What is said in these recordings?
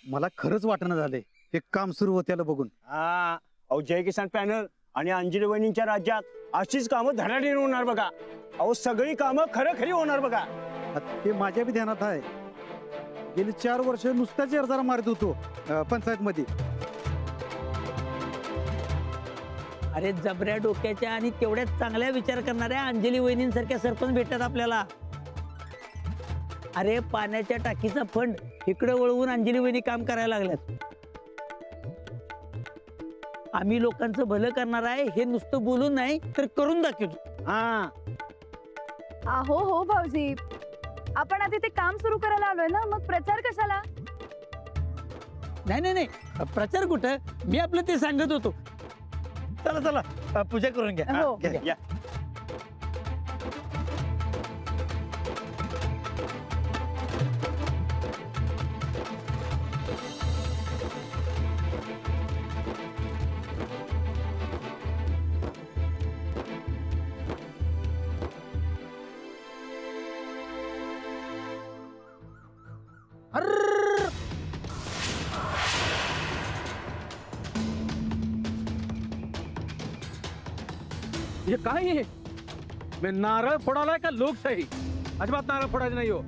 मला खरंच वाटणं झालंय हे काम सुरू होत्याला बघून. हा अहो जय किसान पॅनल आणि अंजली वहिनींच्या राज्यात अशीच कामं धडाडीने होणार बघा. अहो सगळी कामं खरी होणार बघा. ते माझ्या बी ध्यानात आहे. गेली 4 वर्ष नुसत्याच अर्जाला मारत होतो पंचायत मध्ये. अरे जबऱ्या डोक्याच्या आणि तेवढ्याच चांगल्या विचार करणाऱ्या अंजली वहिनींसारख्या सरपंच भेटतात आपल्याला. अरे पाण्याच्या टाकीचा फंड इकडे वळवून अंजली वहिनी काम करायला लागल्यात. आम्ही लोकांचं भलं करणार आहे हे नुसतं बोलून नाही तर करून दाखवतो. हा हो हो भाऊजी, आपण आधी ते काम सुरू करायला आलोय ना, मग प्रचार कशाला? नाही नाही नाही, प्रचार कुठं, मी आपलं ते सांगत होतो. चला चला पूजा करून घ्या. हो. घ्या. या हे काय आहे? मी नारळ फोडालाय का लोकशाही? अजिबात नारळ फोडायचं नाही हो.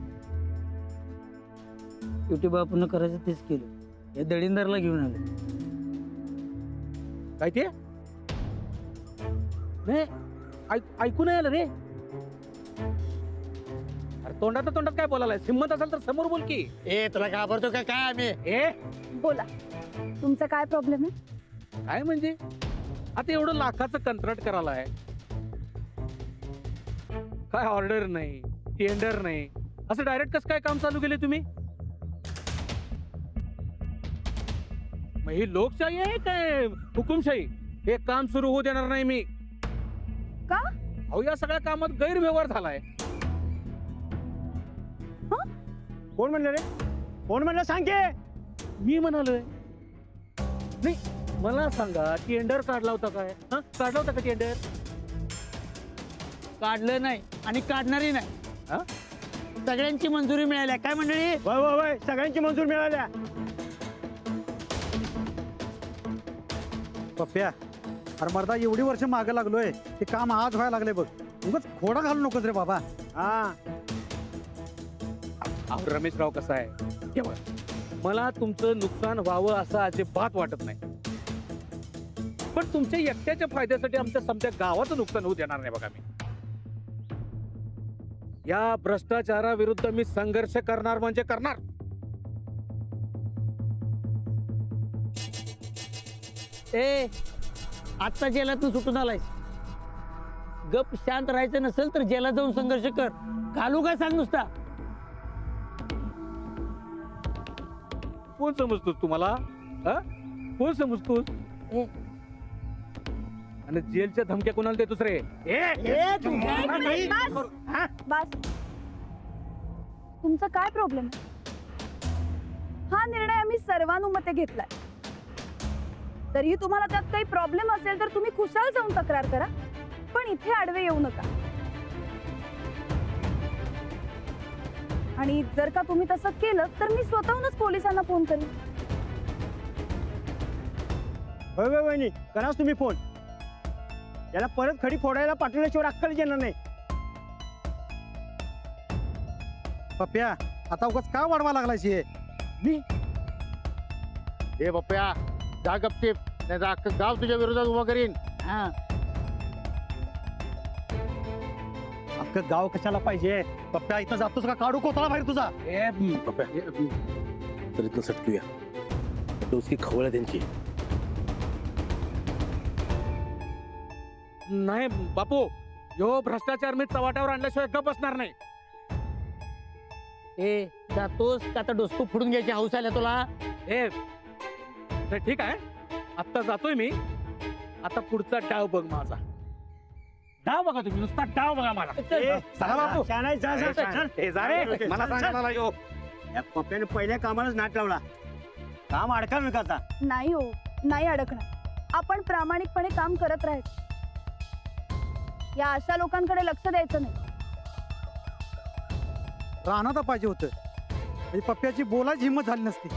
शेवटी बापून करायचं तेच केलं. हे दळींदरला घेऊन आले. काय ते नाही ऐकू नाही आलं रे. अरे तोंडात काय बोलायला? हिंमत असेल तर समोर बोल की. ए तुला घाबरतो का काय आम्ही? ए बोला, तुमचा काय प्रॉब्लेम आहे? काय म्हणजे आता एवढं लाखाचं कंत्राट करायला आहे, काय ऑर्डर नाही, टेंडर नाही, असं डायरेक्ट कसं काय काम चालू केले तुम्ही? मग ही लोकशाही आहे काय हुकुमशाही? हे काम सुरू होऊ देणार नाही मी. का? अहो या सगळ्या कामात गैरव्यवहार झालाय. कोण म्हणलं रे? कोण म्हणलं सांग की. मी म्हणालोय नाही. मला सांगा टेंडर काढला होता काय? हा काढला होता का टेंडर? काढलं नाही आणि काढणारही नाही. हा? सगळ्यांची मंजुरी मिळाली. काय मंडळी? वय सगळ्यांची मंजूर मिळाल्या. पप्प्या, अरे मर्दा एवढी वर्ष मागे लागलोय, ते काम आज व्हायला लागले बघ. उगाच खोडा घालू नकोस रे बाबा. हा अहो रमेशराव कसा आहे तेव्हा मला तुमचं नुकसान व्हावं असं अजिबात वाटत नाही, पण तुमच्या एकट्याच्या फायद्यासाठी आमच्या समजा गावाचं नुकसान होऊ देणार नाही बघा. मी या भ्रष्टाचाराविरुद्ध मी संघर्ष करणार म्हणजे करणार. ए आत्ता जेलातून सुटून आलायस. गप शांत राहायचं नसेल तर जेलात जाऊन संघर्ष कर. घालू काय सांग नुसता. कोण समजतोस तुम्हाला? हा? कोण समजतोस? ए, आणि जेलच्या धमक्या कोणाला देतोस रे? बस, तुमचा काय प्रॉब्लेम आहे? हा निर्णय आम्ही सर्वानुमते घेतलाय. तरीही तुम्हाला त्यात काही प्रॉब्लेम असेल तर तुम्ही खुशाल जाऊन तक्रार करा, पण इथे आडवे येऊ नका. आणि जर का तुम्ही तसं केलं तर मी स्वतःहूनच पोलिसांना फोन करेन. वय वहिनी कराच तुम्ही फोन. याला परत खडी फोडायला पाठवल्याशिवाय अक्कल येणार नाही. पप्प्या, आता उगाच का वाढवा लागलायस हे? मी हे पप्प्या जा गपचिप, नाही तर अख्खं गाव तुझ्या विरोधात उभं करीन. हा अख्खं गाव कशाला पाहिजे? पप्प्या इथं जातोस का? काढू कोथळा बाहेर तुझा. तर इथनं सटकूया, डोसकी खवळ आहे त्यांची. नाही बापू, यो भ्रष्टाचार मी चव्हाट्यावर आणल्याशिवाय गप बसणार नाही. ए जातोस का आता डोसकू फोडून घ्यायची हौस आल्या तुला? ए नाही, ठीक आहे, आत्ता जातोय मी. आता पुढचा डाव बघ माझा. डाव बघा तुम्ही, नुसता डाव बघा मला. चला बापू. शानाय जा जा, जा. ए, जा रे, मला सांगायला यो. या पप्प्याने पहिल्या कामालाच नाट लावला. काम अडका विकाचा. नाही हो, नाही अडकणार. आपण प्रामाणिकपणे काम करत राहायचं. या अशा लोकांकडे लक्ष द्यायचं नाही. राहणार पाहिजे होतं, म्हणजे पप्प्याची बोलायची हिंमत झाली नसती.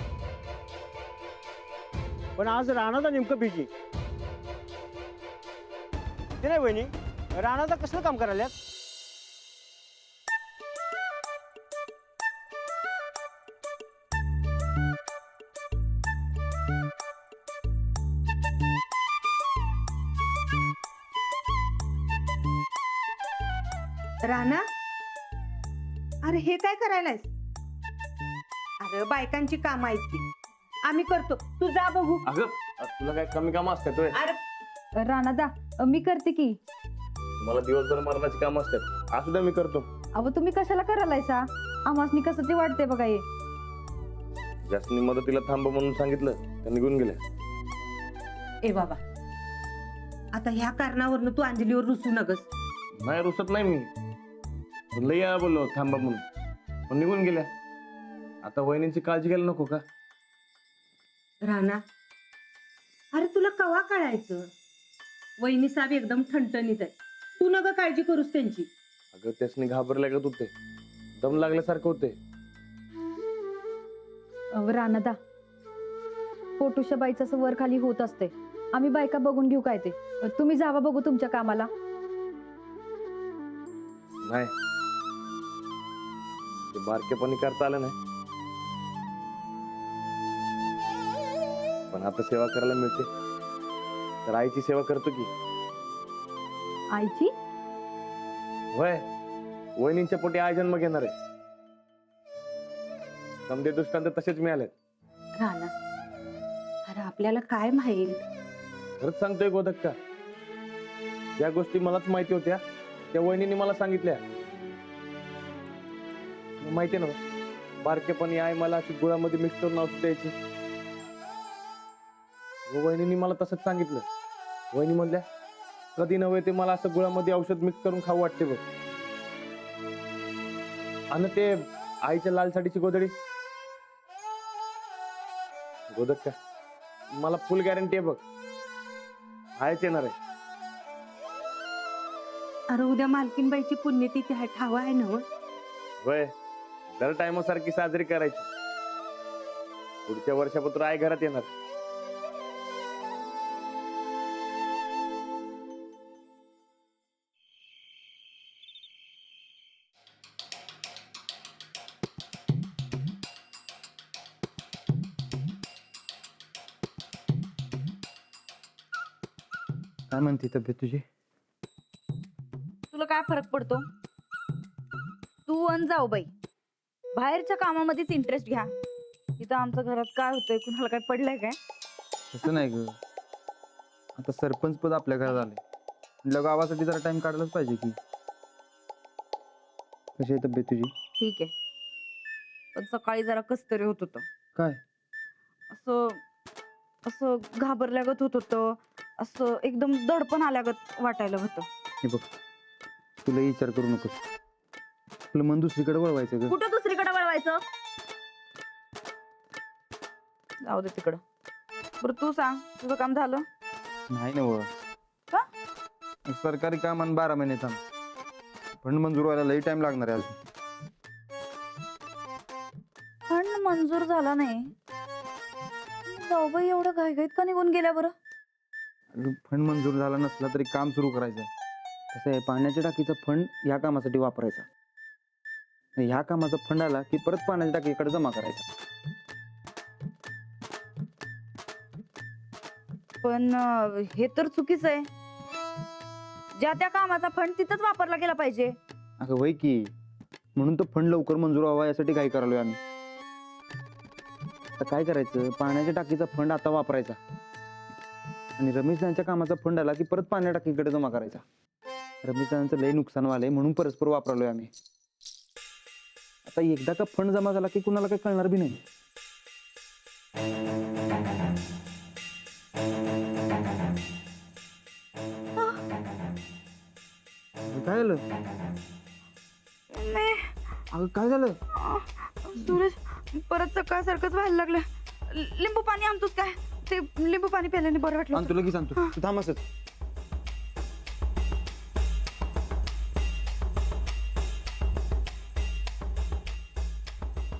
पण आज राणादा नेमकं बिजी. ते नाही वहिनी, राणादा कसलं काम करायला? राणा, अरे हे काय करायलायस? अरे बायकांची काम आहेत ती, आम्ही करतो, तू जा बघू. अगं तुला काय कमी काम असतात होय? अरे राणादा मी करते की. मला दिवसभर मरणाची काम असतात, असू द्या मी करतो. अहो तुम्ही कशाला करायलायसा? आम्हासनी कसं ते वाटते बघा हे. ज्यासनी मदतीला थांब म्हणून सांगितलं त्या निघून गेल्या. ए बाबा, आता ह्या कारणावरनं तू अंजलीवर रुसू नकस. नाही रुसत नाही मी, लई वेळा बोललो थांबा म्हणून, पण निघून गेल्या. आता वहिनींची काळजी घ्यायला नको का? राणा, अरे तुला कवा कळायचं? वहिनी साहेब एकदम ठणठणीत आहे, तू नका काळजी करूस त्यांची. अगं त्यासनी घाबरल्यागत होते, दम लागल्यासारखं होते. राणादा, पोटूच्या बाईचं असं वर खाली होत असते. आम्ही बायका बघून घेऊ काय ते. तुम्ही जावा बघू तुमच्या कामाला. नाही, ते बारकेपणी करता आलं नाही, पण आता सेवा करायला मिळते तर आईची सेवा करतो की. आईची? वय वहिनींच्या पोटी आई जन्म घेणार आहे. समजे दृष्टांत तसेच मिळाले. राणा, अरे आपल्याला काय माहित? खरंच सांगतोय गोदक्का, ज्या गोष्टी मलाच माहिती होत्या त्या वहिनीने मला सांगितल्या. माहितीये ना, बारकेपणी आई मला अशी गुळामध्ये मिक्स करून औषध द्यायची. वहिनीने मला तसंच सांगितलं. वहिनी म्हणल्या कधी नव्हे ते मला असं गुळामध्ये औषध मिक्स करून खाऊ वाटते बघ. आणि ते आईच्या लाल साडीची गोधडी, गोदक्का मला फुल गॅरंटी आहे बघ, आयच येणार आहे. अरे उद्या मालकीनबाईची पुण्यतिथी आहे, ठावा आहे ना? वय दर टायमासारखी साजरी करायची. पुढच्या वर्षापासून आई घरात येणार. काय म्हणते तब्येत तुझी? तुला काय फरक पडतो? तू अन जाऊ बाई बाहेरच्या कामामध्येच इंटरेस्ट घ्या. इथं आमच्या घरात काय होतंय, कुणाला काय पडलंय काय? तसं नाही ग, आता सरपंच पद आपल्या घरात आले, म्हटलं गावासाठी जरा टाइम काढलाच पाहिजे की. कशी आहे तब्येत तुझी? ठीक आहे, पण सकाळी जरा कसतरी होत होतं. काय? असं असं घाबरल्यागत होत होतं, असं एकदम दडपण आल्यागत वाटायला होतं. हे बघ, तुला विचार करू नकोस, तुला मन दुसरीकडे वळवायचं ग. कुठं दुसरीकडे वळवायचं? जाऊ दे तिकडं. बरं तू सांग, तुझं काम झालं? नाही ना का? सरकारी काम आणि 12 महिने थांब, फंड मंजूर व्हायला लई टाइम लागणार आहे अजून. फंड मंजूर झाला नाही, जाऊबाई एवढं घाईघाईत का निघून गेल्या बरं? फंड मंजूर झाला नसला तरी काम सुरू करायचं. कसं आहे, पाण्याच्या टाकीचा फंड ह्या कामासाठी वापरायचा, ह्या कामाचा फंड आला की परत पाण्याच्या टाकीकडे जमा करायचा. पण हे तर चुकीचं आहे. ज्या त्या कामाचा फंड तिथंच वापरला गेला पाहिजे. अगं वय की, म्हणून तो फंड लवकर मंजूर व्हावा यासाठी काय करालोय आम्ही. आता काय करायचं, पाण्याच्या टाकीचा फंड आता वापरायचा आणि रमेश यांच्या कामाचा फंड आला की परत पाण्या टाकीकडे जमा करायचा. रमेश यांचं लय नुकसान व्हायलंय म्हणून परस्पर वापरालोय आम्ही. आता एकदा का फंड जमा झाला की कुणाला काही कळणार बी नाही. काय झालं? अगं काय झालं? सूरज, परत सकाळसारखंच व्हायला लागलं. लिंबू पाणी आणतोस काय? ते लिंबू पाणी प्यायल्याने बरं वाटलं. आणतो लगेच आणतो, तू थांब असंच.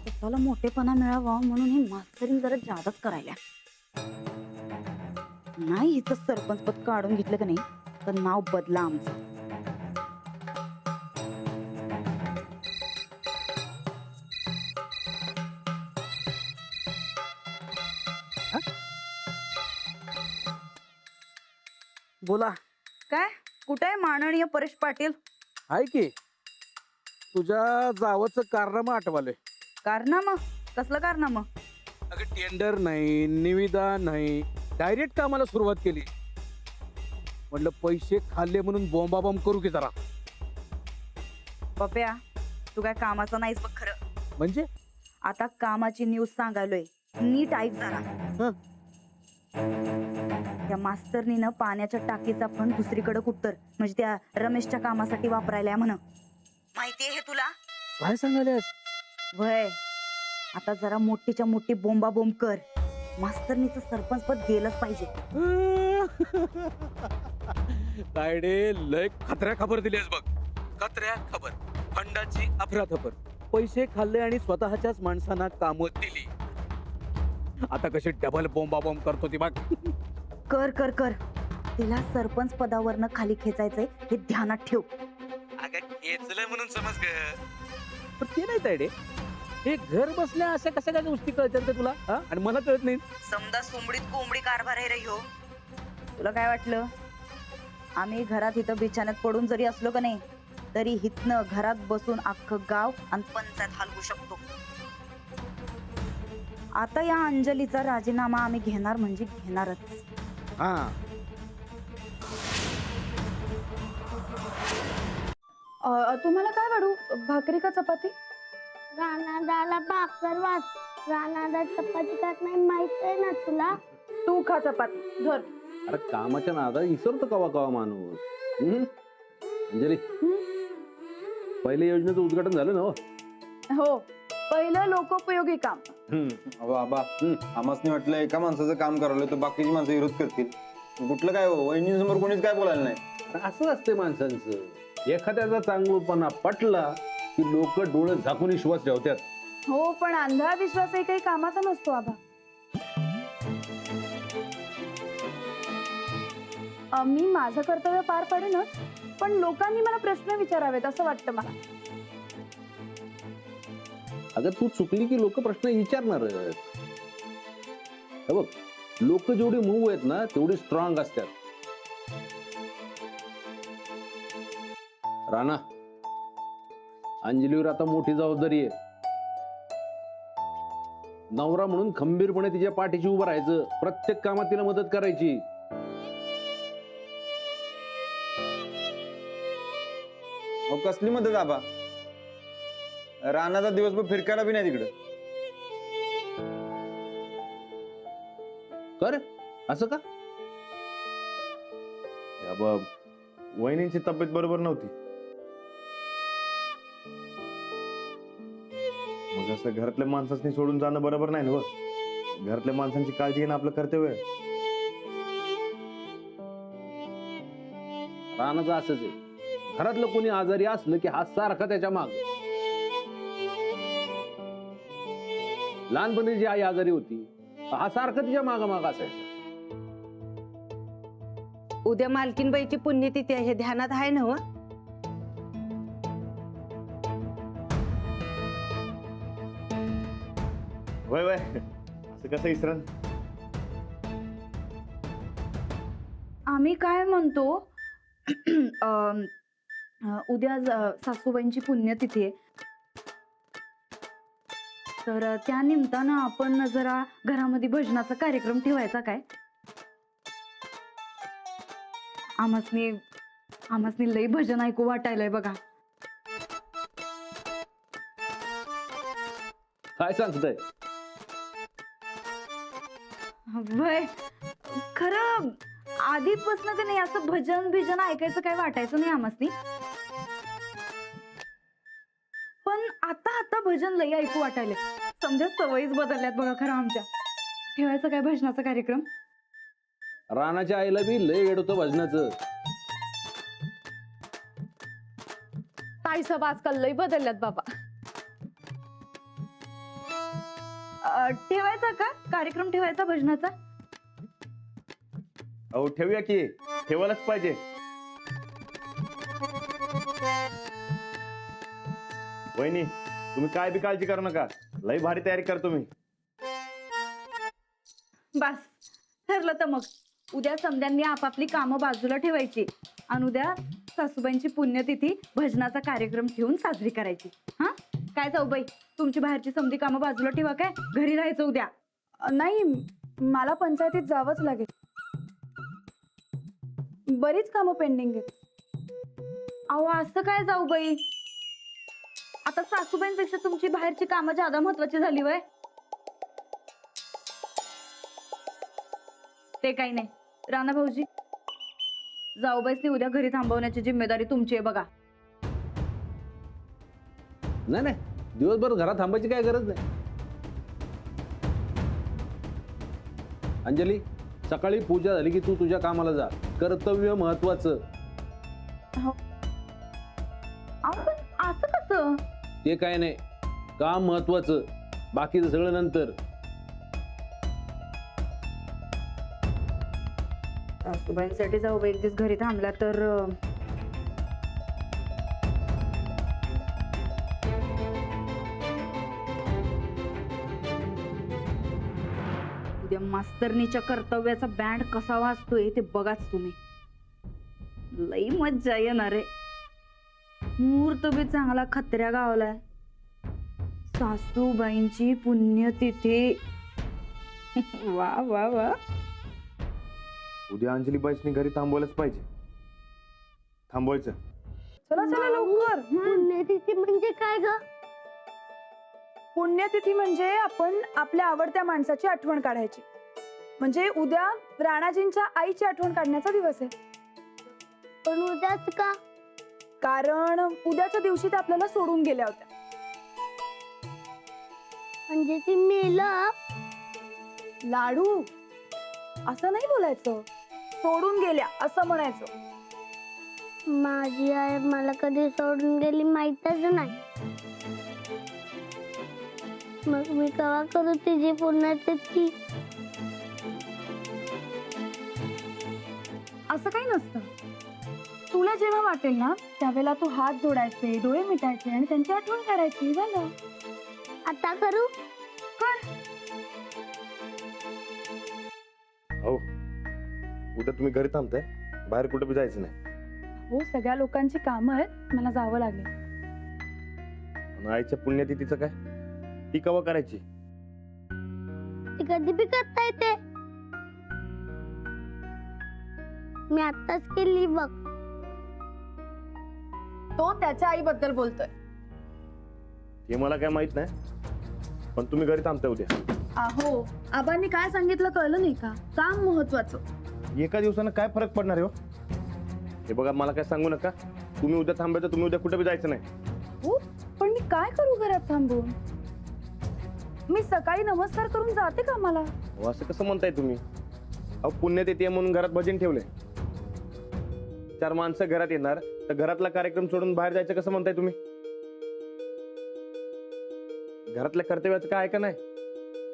स्वतःला मोठेपणा मिळावा म्हणून हे मास्तरीन जरा जादाच करायला. नाही हिचं सरपंच पद काढून घेतलं का नाही तर नाव बदला आमचं. बोला. काय कुठे आहे माननीय परेश पाटील? आहे की तुझ्या जावचं कारनामा आठवाले. कारनामा? कसलं कारनामा? अगं टेंडर नाही, निविदा नाही, डायरेक्ट कामाला सुरुवात केली. म्हटलं पैसे खाल्ले म्हणून बॉम्बाबॉम्ब करू की जरा. पप्या तू काय कामाचा नाहीस बघ खरं. म्हणजे आता कामाची न्यूज सांगायलोय, नीट ऐक जरा. त्या मास्तरनीनं पाण्याच्या टाकीचा फंड दुसरीकडे कुठतर म्हणजे त्या रमेशच्या कामासाठी वापरायला म्हण. माहितीये हे तुला? काय सांगायलास? वय आता जरा मोठीच्या मोठी बोंबाबोंब कर. मास्तरनीचं सरपंच पद गेलंच पाहिजे. तायडे लय खतऱ्या खबर दिलीस बघ. खतऱ्या खबर, फंडाची अफरातफर. पैसे खाल्ले आणि स्वतःच्याच माणसांना कामं दिली. आता कशी डबल बोंबाबॉम्ब करतो ती बघ. कर कर कर. तिला सरपंच पदावरनं खाली खेचायचंय हे ध्यानात ठेव. अगं खेचलंय म्हणून समज ग. पण ते नाही तायडे, हे घर बसल्या अशा कशा काय गोष्टी कळतात का तुला? आणि मला कळत नाही. समजा सोमडीत कोंबडी कारभार आहे रे ह्यो. तुला काय वाटलं आम्ही घरात इथं बिछाण्यात पडून जरी असलो का नाही तरी हितनं घरात बसून अख्खं गाव आणि पंचायत हलवू शकतो. आता या अंजलीचा राजीनामा आम्ही घेणार म्हणजे घेणारच. हा तुम्हाला काय वाढू, भाकरी का चपाती? रानादाला भाकर वाट. रानादा चपाती खात नाही माहित आहे ना तुला? तू खा चपाती धर. अरे कामाच्या नादात विसरतो कवा कवा माणूस. अंजली पहिल्या योजनेचं उद्घाटन झालं ना? हो पहिलं लोकोपयोगी काम. बाबा आम्हासनी वाटलं एका माणसाचं काम करायला तर बाकीची माणसं विरोध करतील. कुठलं काय हो, वहिनींसमोर कोणीच काय बोलायला नाही. अरे असं असते माणसांचं. एखाद्याचा चांगलपणा पटला की लोक डोळे झाकून विश्वास ठेवतात. हो पण अंधा विश्वासही काही कामाचा नसतो आबा. मी माझं कर्तव्य पार पाडेनच पण लोकांनी मला प्रश्न विचारावेत असं वाटतं मला. अगं तू चुकली की लोक प्रश्न विचारणार. बघ लोक जेवढी मूव आहेत ना तेवढी स्ट्रॉंग असतात. राणा अंजलीवर आता मोठी जबाबदारी आहे. नवरा म्हणून खंबीरपणे तिच्या पाठीशी उभं राहायचं. प्रत्येक कामात तिला मदत करायची. कसली मदत आबा? रानाचा दिवसभर फिरकायला बी नाही तिकडं. कर असं का? वहिनींची तब्येत बरोबर नव्हती. मग असं घरातल्या माणसांनी सोडून जाणं बरोबर नाही ना. बघ घरातल्या माणसांची काळजी घेणं आपलं कर्तव्य आहे. रानाचं असंच आहे. घरातलं कोणी आजारी असलं की हा सारखा त्याच्या माग. लहानपणी जी आई आजारी होती हा सारखा तिच्या माग असायचा. उद्या मालकीनबाईची पुण्यतिथी आहे हे ध्यानात आहे ना? वय वय असं कसं इसरण? आम्ही काय म्हणतो उद्या सासूबाईंची पुण्यतिथी आहे तर त्या निमित्तानं आपण जरा घरामध्ये भजनाचा कार्यक्रम ठेवायचा काय? आम्हासनी लई भजन ऐकू वाटायलंय बघा. काय सांगताय? वय खरं आधीपासून का नाही असं भजन ऐकायचं काय वाटायचं नाही आम्हासनी. पण आता भजन लई ऐकू वाटायले. समजा सवयीच बदलल्यात बघा खरं आमच्या. ठेवायचं काय भजनाचा कार्यक्रम? रानाच्या आईला बी लय वेड होतं भजनाचं. ताई सब आजकाल लई बदलल्यात बाबा. ठेवायचा का कार्यक्रम? ठेवायचा भजनाचा? अहो ठेवूया की, ठेवायलाच पाहिजे. वहिनी तुम्ही काय बी काळजी करू नका, लई भारी तयारी करतो मी. बस ठरलं तर मग उद्या समद्यांनी आपापली कामं बाजूला ठेवायची आणि उद्या सासूबाईंची पुण्यतिथी भजनाचा कार्यक्रम ठेवून साजरी करायची. हा काय जाऊबाई, तुमची बाहेरची समधी कामं बाजूला ठेवा, काय घरी राहायचं उद्या. नाही, मला पंचायतीत जावंच लागेल. बरीच कामं पेंडिंग आहेत. अहो असं काय जाऊबाई, आता सासूबाईंपेक्षा तुमची बाहेरची कामं ज्यादा महत्वाची झाली वय. ते काही नाही राणा भाऊजी, जाऊबाईसनी उद्या घरी थांबवण्याची जिम्मेदारी तुमची आहे बघा. नाही नाही, दिवसभर घरात थांबायची काय गरज नाही. अंजली, सकाळी पूजा झाली की तू तुझ्या कामाला जा. कर्तव्य महत्वाचं. अहो, पण असं कसं? ते काय नाही, काम महत्वाचं, बाकीचं सगळं नंतर. सासूबाईंसाठी जाऊबाई एक दिवस घरी थांबला तर उद्या मास्तरनीच्या कर्तव्याचा बँड कसा वाजतोय ते बघाच तुम्ही. लई मज्जा येणार आहे. मुहूर्त बी चांगला खत्र्या गावलाय. सासूबाईंची पुण्यतिथी. वा वा वा. उद्या अंजली बाईसनी घरी थांबवायलाच पाहिजे. थांबवायचं. चला चला लवकर. पुण्यतिथी म्हणजे काय ग? पुण्यतिथी म्हणजे आपण आपल्या आवडत्या माणसाची आठवण काढायची. म्हणजे उद्या राणाजींच्या आईची आठवण काढण्याचा दिवस आहे. पण उद्याच का? कारण उद्याच्या दिवशी त्या आपल्याला सोडून गेल्या होत्या. म्हणजे ती मेलं? लाडू, असं नाही बोलायचं. सोडून गेल्या असं म्हणायचं. माझी आई मला कधी सोडून गेली माहीतच नाही. मग मी केव्हा करू तिची पुण्यतिथी? असं काही नसतं. तुला जेव्हा वाटेल ना त्यावेळेला तू हात जोडायचे, डोळे मिटायचे आणि त्यांची आठवण काढायची. झालं. आता करू? कर. हो, उद्या तुम्ही घरी थांबताय, बाहेर कुठे बी जायचं नाही. हो, सगळ्या लोकांची कामं आहेत, मला जावं लागेल. आणि आईच्या पुण्यतिथीचं काय, ती कवा करायची? ती कधी बी करता येते. मी आत्ताच केली बघ. तो त्याच्या आईबद्दल बोलतोय. हे मला काय माहित नाही, पण तुम्ही घरी थांबताय उद्या. अहो, आबांनी काय सांगितलं कळलं नाही का? काम महत्वाचं. एका दिवसानं काय फरक पडणार आहे हो? हे बघा, मला काय सांगू नका. तुम्ही उद्या थांबायचं, तुम्ही उद्या कुठे बी जायचं नाही. हो, पण मी काय करू घरात थांबून? मी सकाळी नमस्कार करून जाते कामाला. हो, असं कसं म्हणताय तुम्ही? अहो, पुण्यतिथी आहे म्हणून घरात भजन ठेवले. 4 माणसं घरात येणार, तर घरातला कार्यक्रम सोडून बाहेर जायचं कसं म्हणताय तुम्ही? घरातल्या कर्तव्याचं काय का नाही?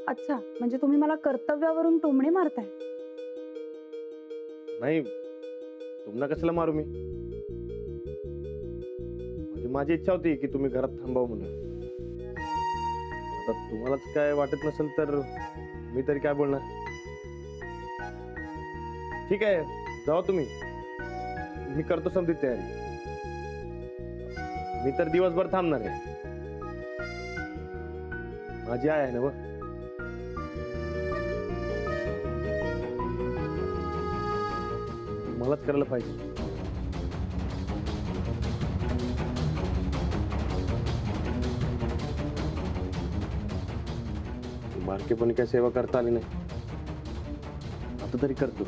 अच्छा, म्हणजे तुम्ही मला कर्तव्यावरून टोमणे मारताय. नाही, तुम्हाला कशाला मारू मी? म्हणजे माझी इच्छा होती की तुम्ही घरात थांबावं म्हणून. आता तुम्हालाच काय वाटत नसेल तर मी तरी काय बोलणार. ठीक आहे, जावा तुम्ही, मी करतो समधी तयारी. मी तर दिवसभर थांबणार आहे. माझी आई आहे ना. मलाच करायला पाहिजे. बारकेपणी काय सेवा करता आली नाही, आता तरी करतो.